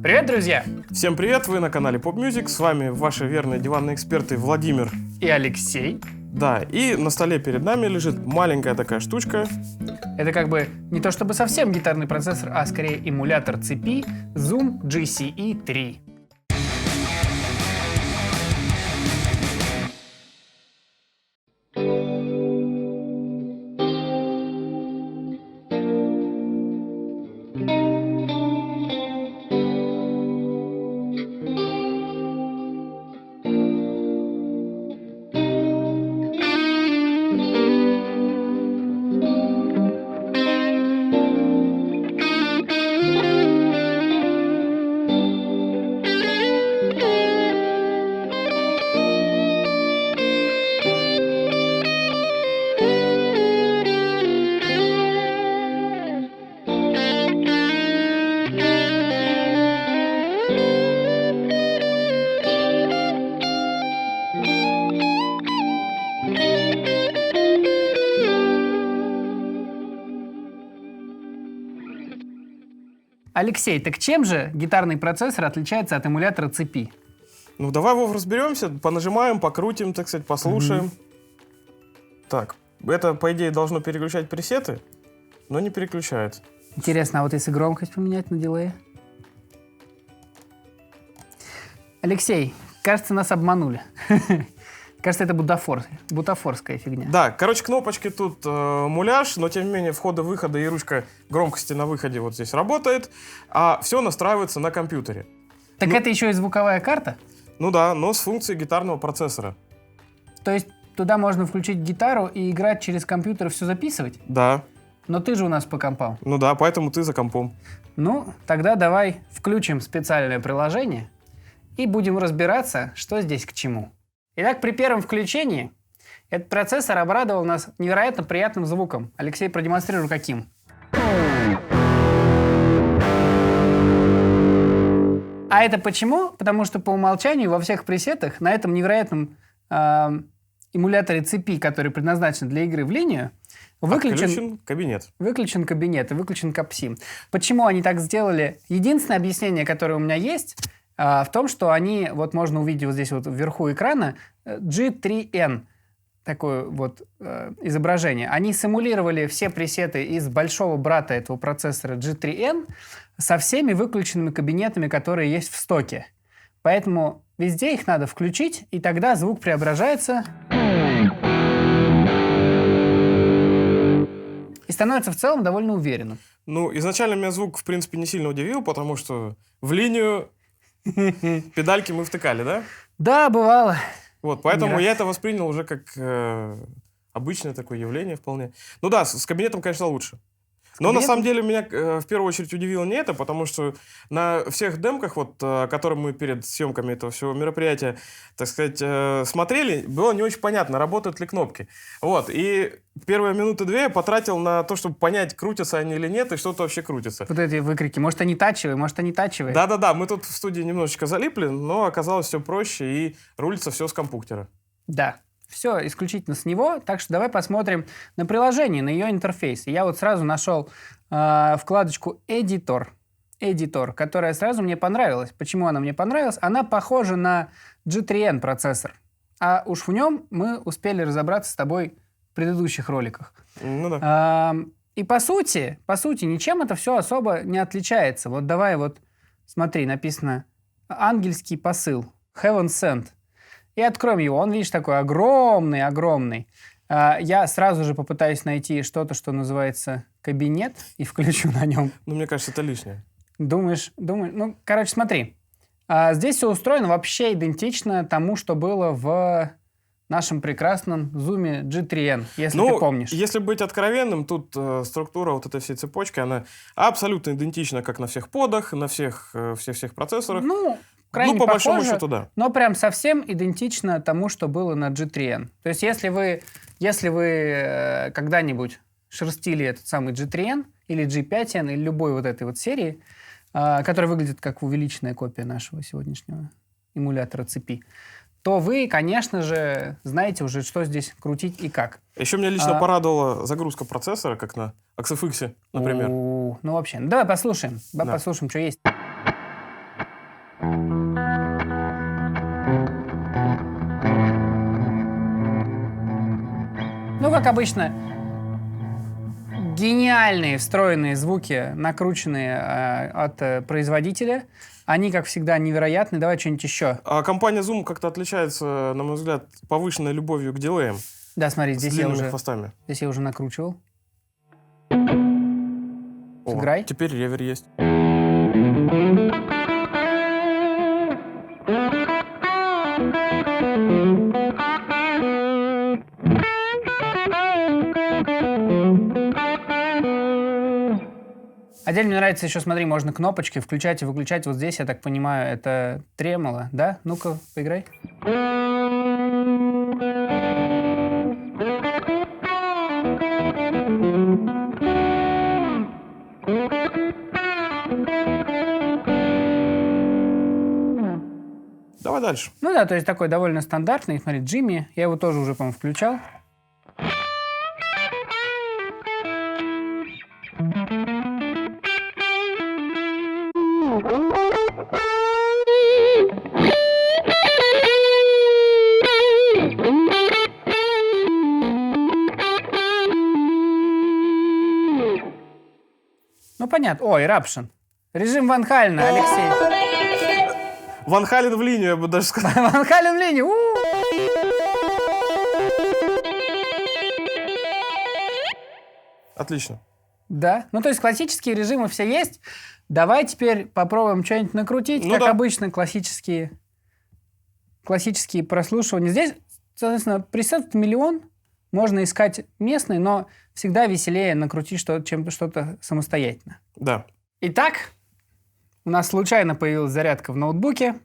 Привет, друзья! Всем привет, вы на канале Pop Music, с вами ваши верные диванные эксперты Владимир И Алексей. Да, и на столе перед нами лежит маленькая такая штучка. Это как бы не то чтобы совсем гитарный процессор, а скорее эмулятор цепи Zoom GCE3. Алексей, так чем же гитарный процессор отличается от эмулятора цепи? Ну, давай, Вов, разберемся, понажимаем, покрутим, так сказать, послушаем. Так, это, по идее, должно переключать пресеты, но не переключает. Интересно, а вот если громкость поменять на дилее? Алексей, кажется, нас обманули. Кажется, это бутафорская фигня. Да, короче, кнопочки тут муляж, но тем не менее входа-выхода и ручка громкости на выходе вот здесь работает, а все настраивается на компьютере. Так это еще и звуковая карта? Ну да, но с функцией гитарного процессора. То есть туда можно включить гитару и играть через компьютер и все записывать? Да. Но ты же у нас по компам. Ну да, поэтому ты за компом. Ну, тогда давай включим специальное приложение и будем разбираться, что здесь к чему. Итак, при первом включении этот процессор обрадовал нас невероятно приятным звуком. Алексей, продемонстрируй, каким. А это почему? Потому что по умолчанию во всех пресетах на этом невероятном эмуляторе цепи, который предназначен для игры в линию, выключен кабинет. Выключен кабинет и выключен капсим. Почему они так сделали? Единственное объяснение, которое у меня есть, в том, что они, вот можно увидеть вот здесь вот вверху экрана, G3N, такое вот изображение. Они симулировали все пресеты из большого брата этого процессора G3N со всеми выключенными кабинетами, которые есть в стоке. Поэтому везде их надо включить, и тогда звук преображается и становится в целом довольно уверенным. Ну, изначально меня звук, в принципе, не сильно удивил, потому что в линию педальки мы втыкали, да? Да, бывало. Вот, поэтому я это воспринял уже как обычное такое явление вполне. Ну да, с кабинетом, конечно, лучше. Но на самом деле меня в первую очередь удивило не это, потому что на всех демках, вот, которые мы перед съемками этого всего мероприятия, так сказать, смотрели, было не очень понятно, работают ли кнопки. Вот, и первые минуты-две я потратил на то, чтобы понять, крутятся они или нет, и что-то вообще крутится. Вот эти выкрики, может, они тачевые, может, они тачевые. Да-да-да, мы тут в студии немножечко залипли, но оказалось все проще, и рулится все с компьютера. Да. Все исключительно с него, так что давай посмотрим на приложение, на ее интерфейс. Я вот сразу нашел вкладочку «Editor», которая сразу мне понравилась. Почему она мне понравилась? Она похожа на G3N процессор, а уж в нем мы успели разобраться с тобой в предыдущих роликах. Ну да. И по сути, ничем это все особо не отличается. Вот давай вот, смотри, написано «Ангельский посыл», «Heaven Sent». И откроем его. Он, видишь, такой огромный. Я сразу же попытаюсь найти что-то, что называется кабинет, и включу на нем. Ну, мне кажется, это лишнее. Думаешь? Ну, короче, смотри. Здесь все устроено вообще идентично тому, что было в нашем прекрасном Zoom G3N, если ты помнишь. Если быть откровенным, тут структура вот этой всей цепочки, она абсолютно идентична, как на всех подах, на всех процессорах. Крайне по большому похоже, счету, да. Но прям совсем идентично тому, что было на G3N. То есть если вы когда-нибудь шерстили этот самый G3N или G5N или любой вот этой вот серии, которая выглядит как увеличенная копия нашего сегодняшнего эмулятора цепи, то вы, конечно же, знаете уже, что здесь крутить и как. Еще меня лично порадовала загрузка процессора, как на XFX, например. Ну, вообще. Давай послушаем. Давай послушаем, что есть. Ну, как обычно, гениальные встроенные звуки, накрученные от производителя. Они, как всегда, невероятны. Давай что-нибудь еще. А компания Zoom как-то отличается, на мой взгляд, повышенной любовью к дилеям. Да, смотри, С здесь я длинными уже, хвостами. здесь я уже накручивал. О, Сыграй. теперь ревер есть. Отдельно мне нравится еще, смотри, можно кнопочки включать и выключать. Вот здесь, я так понимаю, это тремоло, да? Ну-ка, поиграй. Давай дальше. Ну да, то есть такой довольно стандартный. Смотри, Джимми. Я его тоже уже, по-моему, включал. Ну, понятно. О, Eruption. Режим Ван Халена, Алексей. Ван Хален в линию, я бы даже сказал. Ван Хален в линии. Отлично. Да. Ну, то есть классические режимы все есть. Давай теперь попробуем что-нибудь накрутить, Ну как да. обычно, классические прослушивания. Здесь, соответственно, пресет миллион. Можно искать местные, но всегда веселее накрутить чем-то что-то самостоятельно. Да. Итак, у нас случайно появилась зарядка в ноутбуке,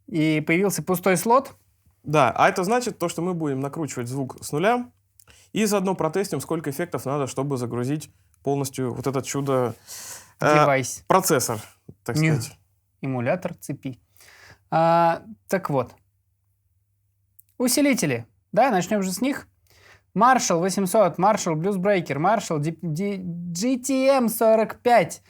и появился пустой слот. Да, а это значит то, что мы будем накручивать звук с нуля и заодно протестим, сколько эффектов надо, чтобы загрузить полностью вот этот чудо Девайс. процессор, так Ню. сказать. Эмулятор цепи. Так вот. Усилители. Да, начнем же с них. Marshall 800, Marshall Blues Breaker, Marshall GTM 45,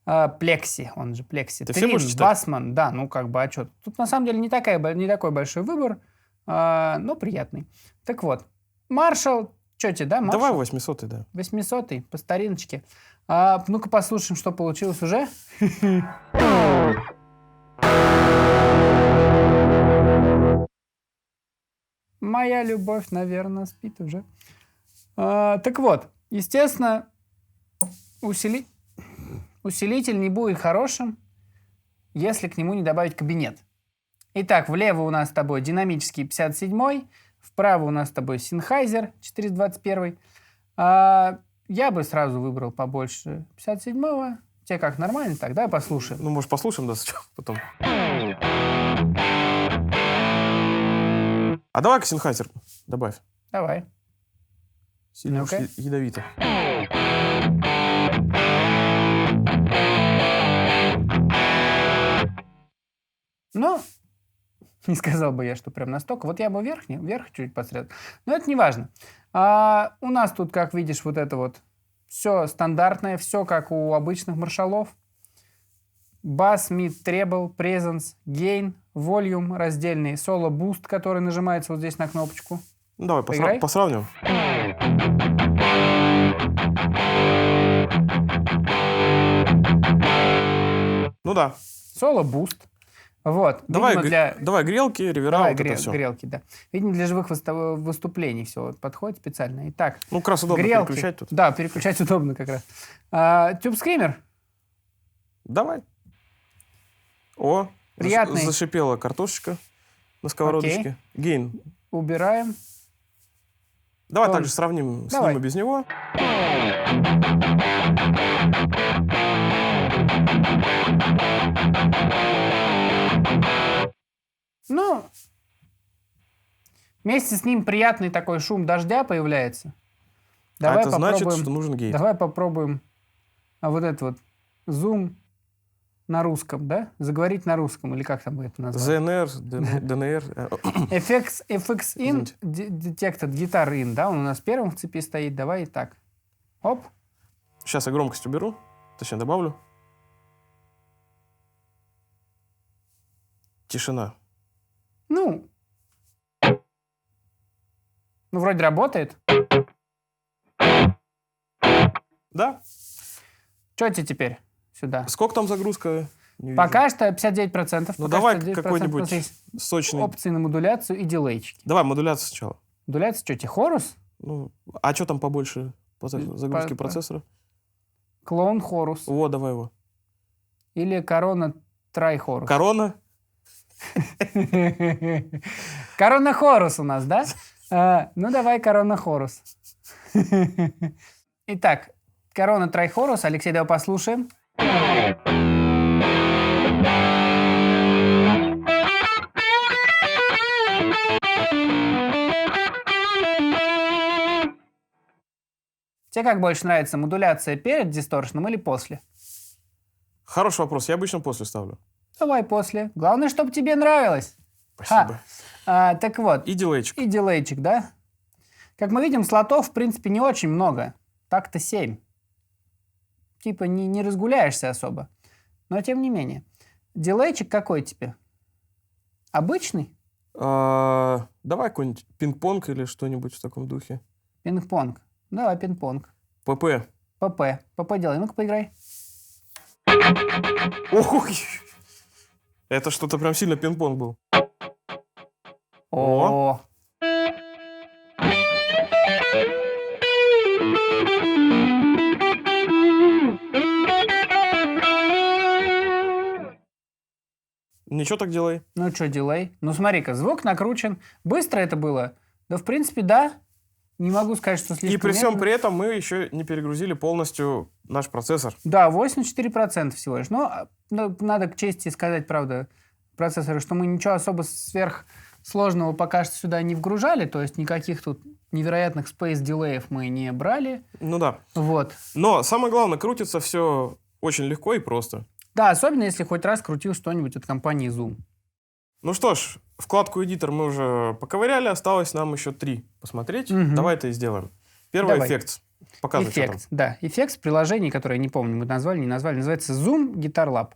Plexi, он же Plexi. Ты все будешь Twin, читать? Bassman, да, ну как бы, а что? Тут на самом деле не такой большой выбор, но приятный. Так вот, Marshall, что тебе, да, Marshall? Давай 800, да. 800 по стариночке. Ну-ка послушаем, что получилось уже. Моя любовь, наверное, спит уже. Так вот, естественно, усилитель не будет хорошим, если к нему не добавить кабинет. Итак, влево у нас с тобой динамический 57-й, вправо у нас с тобой Sennheiser 421. Я бы сразу выбрал побольше 57-го. Тебе как, нормально? Тогда послушаем. Ну, может, послушаем, да, потом. А давай-ка Sennheiser добавь. Давай. Сильно уж Ну-ка. ядовито. Ну, не сказал бы я, что прям настолько. Вот я бы вверх чуть подсрезал. Но это не важно. У нас тут, как видишь, вот это вот все стандартное, все как у обычных маршалов. Бас, мид, требл, презенс, гейн, волюм раздельный, соло, буст, который нажимается вот здесь на кнопочку. Ну, давай Поиграй. посравним. Ну да. Соло, буст. Вот. Давай, Видимо, для... давай грелки, ревера, Давай вот это все. грелки, да. Видимо, для живых выступлений все вот подходит специально. Итак, Ну, как раз удобно грелки. переключать тут. Да, переключать удобно как раз. Тюб-скример. Давай. О, Приятный. зашипела картошечка на сковородочке. Гейн. Убираем. Давай Он- также сравним с Давай. ним и без него. Ну, вместе с ним приятный такой шум дождя появляется. А это значит, что нужен гейн. Давай попробуем вот это вот зум на русском, да? Заговорить на русском, или как там бы это назвать? ЗНР, ДНР. FX in, Извините. детектор гитар in, да? Он у нас первым в цепи стоит. Давай так. Оп. Сейчас я громкость уберу. Точнее, добавлю. Тишина. Ну, вроде работает. Да? Что тебе теперь сюда? Сколько там загрузка? Не Пока что 59%. Ну, Пока давай 59%. какой-нибудь У нас есть сочный. опции на модуляцию и дилейчики. Давай модуляцию сначала. Модуляция что, Тихорус? Ну, а что там побольше по загрузке процессора? Клоун Хорус. Во, давай его. Или Корона Трайхорус. Корона? Корона Хорус у нас, да? Ну, давай Корона Хорус. Итак, Корона Трайхорус. Алексей, давай послушаем. Тебе как больше нравится, модуляция перед дисторшеном или после? Хороший вопрос. Я обычно после ставлю. Давай после. Главное, чтобы тебе нравилось. Спасибо. Так вот. И дилейчик. И дилейчик, да? Как мы видим, слотов, в принципе, не очень много. Так-то 7. Типа не разгуляешься особо. Но тем не менее. Дилейчик какой тебе? Обычный? Давай какой-нибудь пинг-понг или что-нибудь в таком духе. Пинг-понг. Давай пинг-понг. ПП. ПП. ПП делай. Ну-ка, поиграй. Ой! Это что-то прям сильно пинг-понг был. О. Ничего так делай. Ну что, дилей? Ну смотри-ка, звук накручен. Быстро это было? Да, в принципе, да. Не могу сказать, что слишком И при всем медленно. при этом мы еще не перегрузили полностью наш процессор. Да, 84% всего лишь. Но надо к чести сказать, правда, процессоры, что мы ничего особо сверхсложного пока что сюда не вгружали. То есть никаких тут невероятных space-дилеев мы не брали. Ну да. Вот. Но самое главное, крутится все очень легко и просто. Да, особенно если хоть раз крутил что-нибудь от компании Zoom. Ну что ж, вкладку «Эдитор» мы уже поковыряли, осталось нам еще 3 посмотреть. Мгм. Давай это и сделаем. Первый Давай. эффект. Показывай, что там. Эффект, да. Эффект в приложении, которое я не помню, мы назвали, не назвали, называется Zoom Guitar Lab.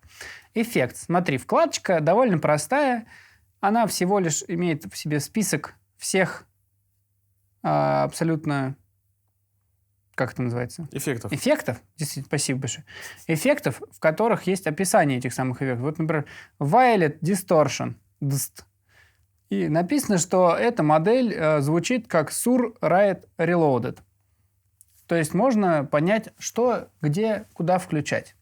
Эффект. Смотри, вкладочка довольно простая. Она всего лишь имеет в себе список всех абсолютно... Как это называется? Эффектов. Эффектов, действительно, спасибо большое. Эффектов, в которых есть описание этих самых эффектов. Вот, например, Violet Distortion. И написано, что эта модель звучит как Sur Riot Reloaded. То есть можно понять, что, где, куда включать.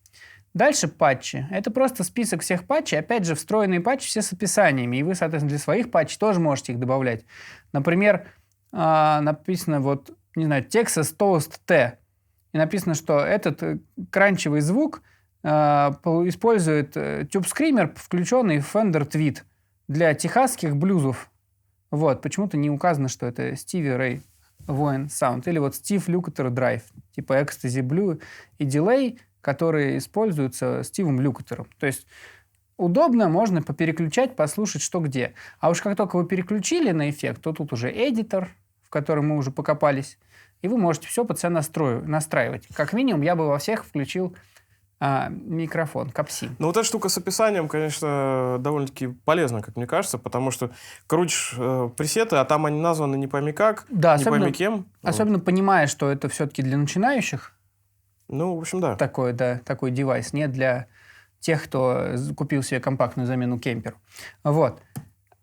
Дальше патчи. Это просто список всех патчей. Опять же, встроенные патчи все с описаниями. И вы, соответственно, для своих патчей тоже можете их добавлять. Например, написано вот, не знаю, Texas Toast T. И написано, что этот кранчевый звук использует тюб-скример, включенный в Fender Tweed для техасских блюзов. Вот. Почему-то не указано, что это Стиви Рэй Воин Саунд. Или вот Стив Лукатер Драйв. Типа Ecstasy Blue и дилей, которые используются Стивом Лукатером. То есть удобно, можно попереключать, послушать, что где. А уж как только вы переключили на эффект, то тут уже эдитор, в котором мы уже покопались, и вы можете все под себя настраивать. Как минимум, я бы во всех включил микрофон, капси. Ну, вот эта штука с описанием, конечно, довольно-таки полезна, как мне кажется, потому что крутишь пресеты, а там они названы не пойми как, Да, не пойми кем. Особенно понимая, что это все-таки для начинающих. Ну, в общем, да. Такой девайс, не для тех, кто купил себе компактную замену кемперу. Вот.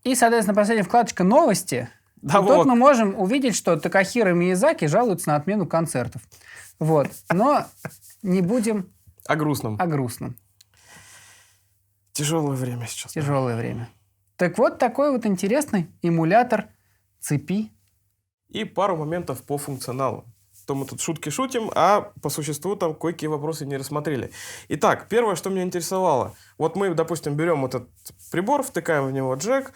И, соответственно, последняя вкладочка «Новости». Да, и тут мы можем увидеть, что Такахиро Миязаки жалуются на отмену концертов. Вот. Но не будем о грустном. о грустном. Тяжелое время сейчас. Тяжелое время. Так вот, такой вот интересный эмулятор цепи. И пару моментов по функционалу. То мы тут шутки шутим, а по существу там кое-какие вопросы не рассмотрели. Итак, первое, что меня интересовало. Вот мы, допустим, берем этот прибор, втыкаем в него джек,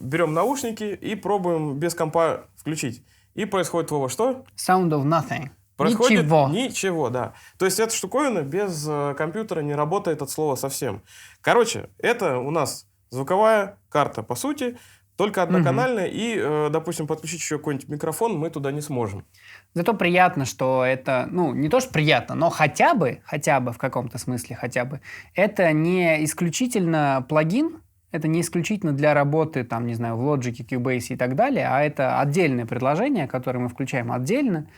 берем наушники и пробуем без компа включить. И происходит, Вова, что? Sound of nothing. Происходит ничего, да. То есть эта штуковина без компьютера не работает от слова совсем. Короче, это у нас звуковая карта, по сути, только одноканальная, и, допустим, подключить еще какой-нибудь микрофон мы туда не сможем. Зато приятно, что это, не то что приятно, но хотя бы в каком-то смысле хотя бы, это не исключительно плагин, это не исключительно для работы, там, не знаю, в Logic, Cubase и так далее, а это отдельное предложение, которое мы включаем отдельно,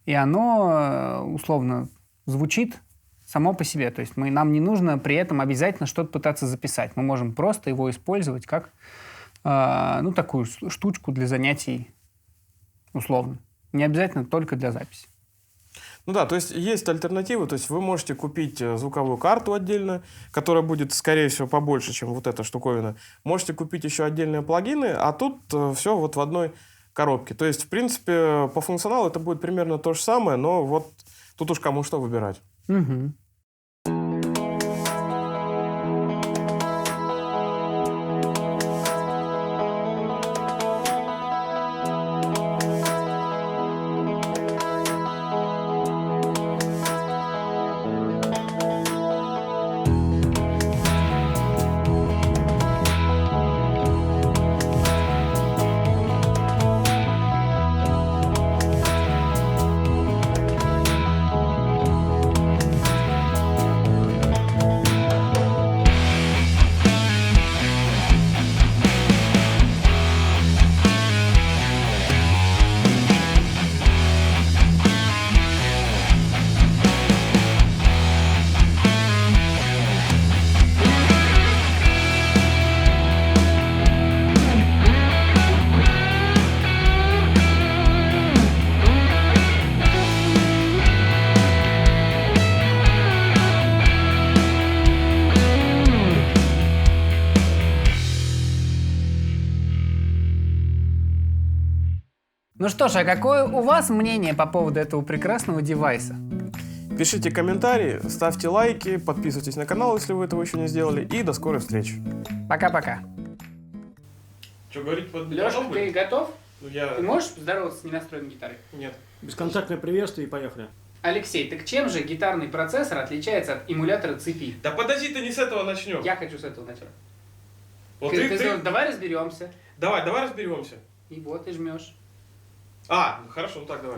и оно условно звучит само по себе. То есть нам не нужно при этом обязательно что-то пытаться записать. Мы можем просто его использовать как такую штучку для занятий условно. Не обязательно только для записи. Ну да, то есть есть альтернативы, то есть вы можете купить звуковую карту отдельно, которая будет, скорее всего, побольше, чем вот эта штуковина. Можете купить еще отдельные плагины, а тут все вот в одной коробке. То есть, в принципе, по функционалу это будет примерно то же самое, но вот тут уж кому что выбирать. Угу. Ну что ж, а какое у вас мнение по поводу этого прекрасного девайса? Пишите комментарии, ставьте лайки, подписывайтесь на канал, если вы этого еще не сделали. И до скорой встречи. Пока-пока. Что говорить под Лёша, ты готов? Я... Ты можешь поздороваться с ненастроенной гитарой? Нет. Бесконтактное приветствие и поехали. Алексей, так чем же гитарный процессор отличается от эмулятора цепи? Да подожди, ты не с этого начнем. Я хочу с этого начать. Вот Давай разберемся. Давай разберемся. И вот, и жмешь. Хорошо, ну так давай.